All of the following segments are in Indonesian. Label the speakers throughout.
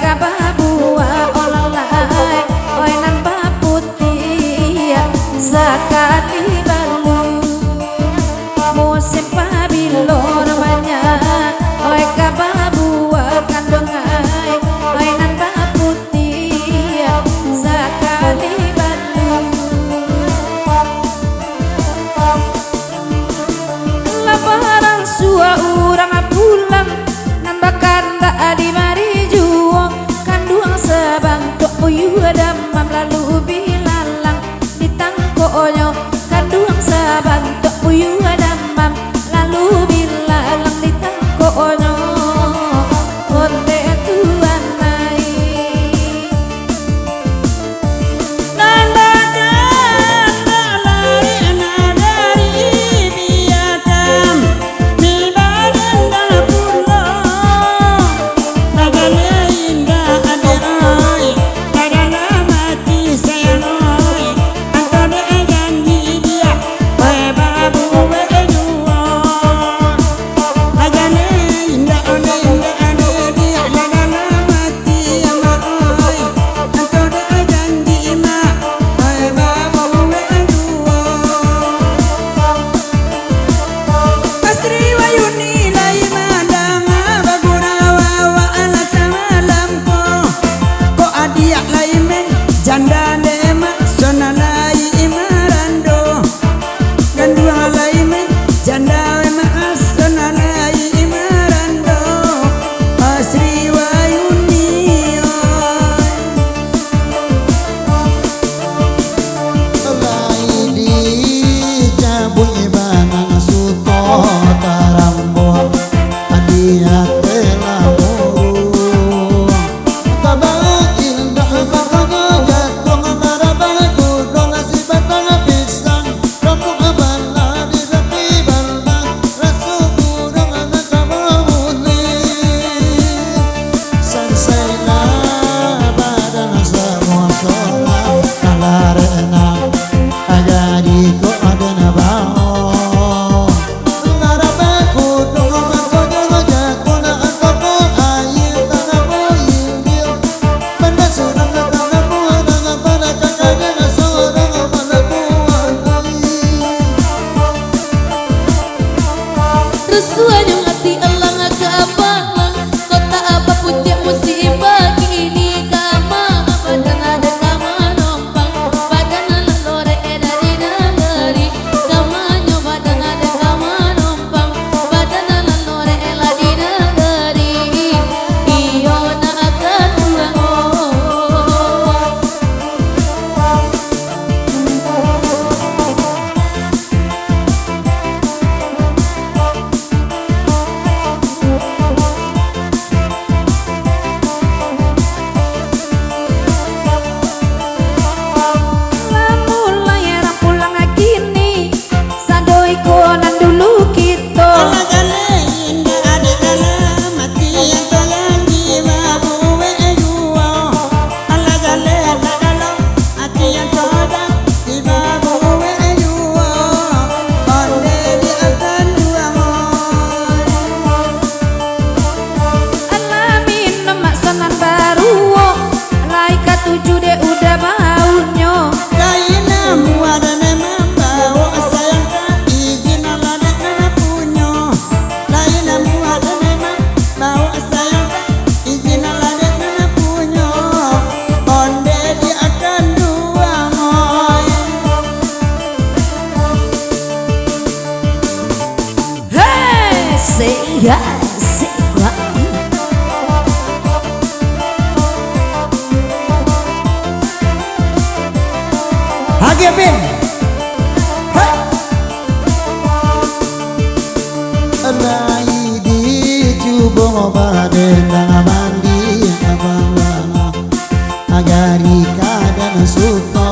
Speaker 1: kababua olalai oi nan putih zakati balu musim pabilo namanya oi kababua kandungai oi nan putih zakati balu laparan sua urang pulang nan bakar tak adi mari juo kanduang sebantuk puyuh damam lalu bilalang ditangkonyo kanduang sebantuk puyuh damam lalu bilalang ditangkonyo konte tuan nai nanda nanda lari nadari biadam mibadan pulo tagale indah aderai tagala mati sayaloi antone janji dia wae babu wae juo tagale indah ade dia tagala mati amaoi antone janji ma wae babu wae juo Pastri wayuni lai madanga bagura wawa ala samalamko ko adiak lai men janda dema sona lai imarando gandua lai men janda ema sona lai imarando Pastri wayuni
Speaker 2: Lai di cabut ibanan suto tarambon adia telamu tabang indah bakanya jatuh antara bangku dong si batang pisang rambut abala di baki balang rasuku dong anak kabamuni sansailah badan semua solam kalarena agadi ko adana bao narabaku dong mangkonya jatuna angkoko air tangamu indio benda sunang tangamu tangan pada kakaknya seorang padaku
Speaker 1: terus tuanya hati elang keapalan kota apa puncak musibah kini kama badan ada kama nombang badan ala lore dari negeri kamanya badan ada kama nombang badan ala lore di negeri iyo na akan tuang mulai era pulang kini sadoi konan dulu kita
Speaker 2: alagale indah adekala mati yang tangan di babu wejuo alagale alagala mati yang toda di babu wejuo onde di akan duangon
Speaker 1: alamin emak senan baru lai ketujuh deh udah baunya
Speaker 2: kaina muadane membawa sayang izin aladek nana punyo kaina muadane membawa sayang izin aladek nana punyo onde di akan duangon
Speaker 1: hei sehingga
Speaker 2: Hagepin Alai di cubong baden mandi abang lama agari kadan suto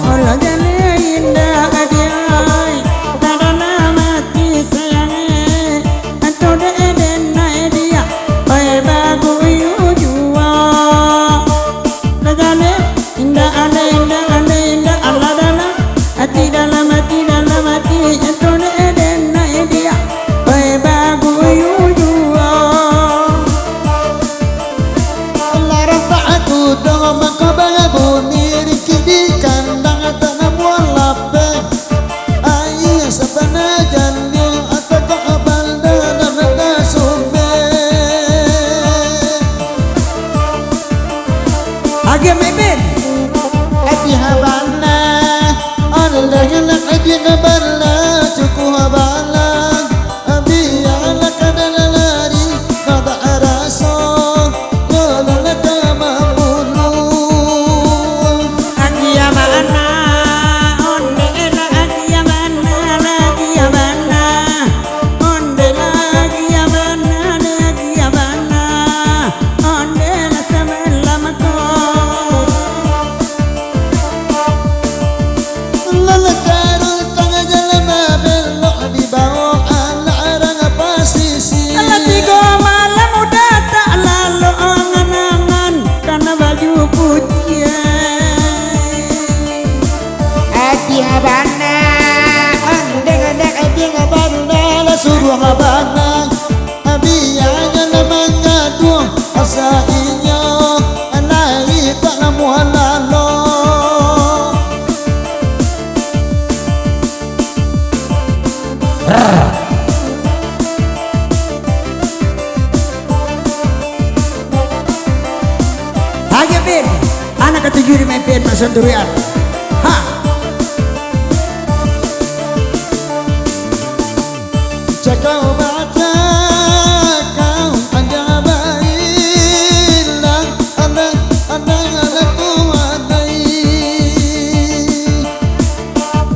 Speaker 2: olah jane indah adiai tadana mati sayange atau de edena edia bae bagu yu jua lagane indah ane indah ane indah Allah dana hati dalam hati atau de edena edia bae bagu yu jua
Speaker 3: anak ketujuh di mimpiin Pak Sendurian. Ha.
Speaker 2: Jaga baca kau ada bailang ada kuatai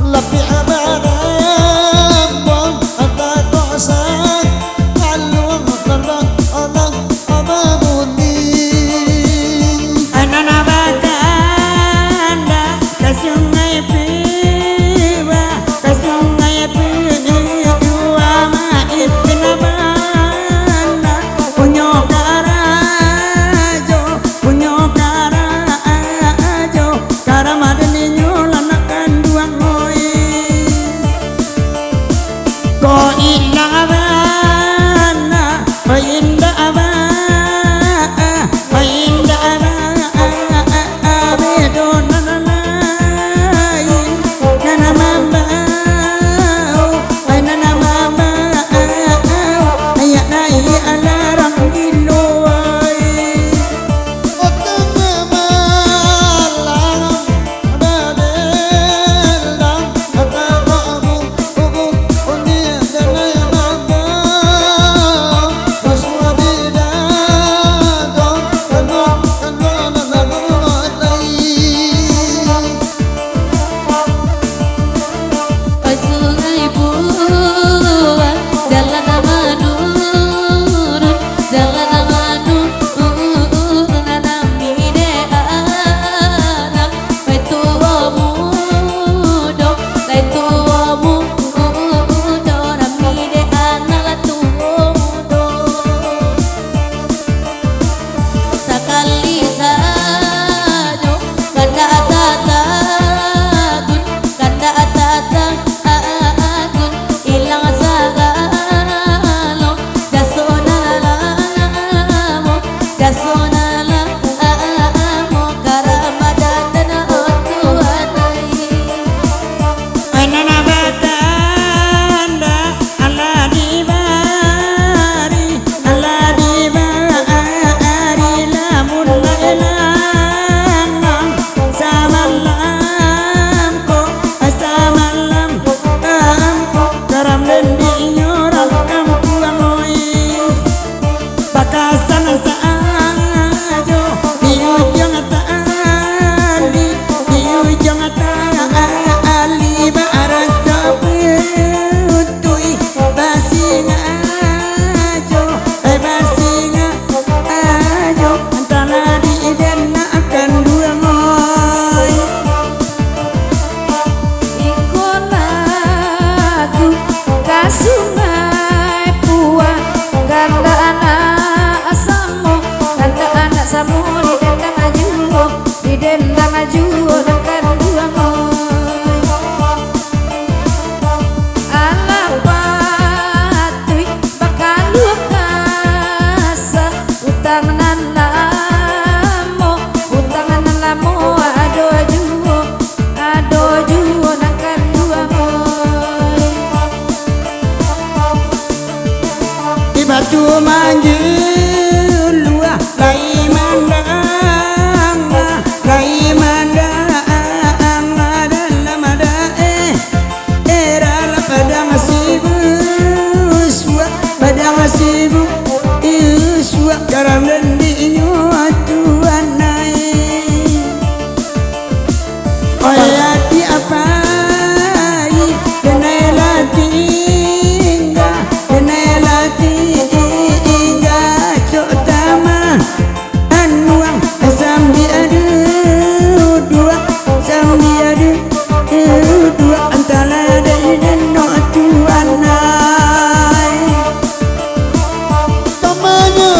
Speaker 2: lebih abaram bom ada kuasa alung anak ababuni
Speaker 3: Anana batanda ke sungai Piwa ke sungai Piwa main pinabana punyo karajo karamadani nyolanakan duang ngoi ko indah abana indah abana indah abana bedo nananain nana mambau nana mambau ayak nai alarang giluai
Speaker 2: otong malang badelang ada abu undi dalai mabau waswabida dong kanu
Speaker 1: Sungai buah jalan amanur nanami de anak pai tua mudo nami de anak tua mudo sekali saja kanda atatakun ilang sagalo dasonala mo karamadan na otuanay
Speaker 3: Anana batanda ala dibari lamun lailanang samalam ko garam lendi nyoram kampuangoy bakasan saajo di ujung tali baras kaputui basinga ajo antara di idena akan dua moy
Speaker 1: ikon lagu kasungai pua ganda anak samu di dendang ajuo dekat dua ngoy alapatui bakal kasa utang nanamo ado juo nakan dua ngoy
Speaker 3: di batu manjul lua lai mandang dalam ada era padang sibu iswa garam lendi nyuatuan naik oyati apai denelati inga cok tama anuang sambi adu dua antara dari dan no tuan nai
Speaker 2: Tomanya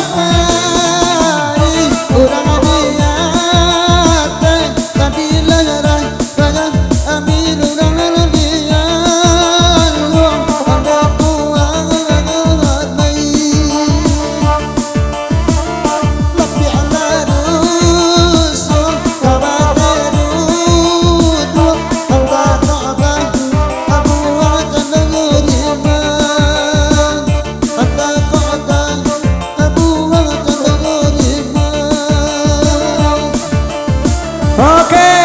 Speaker 3: Oke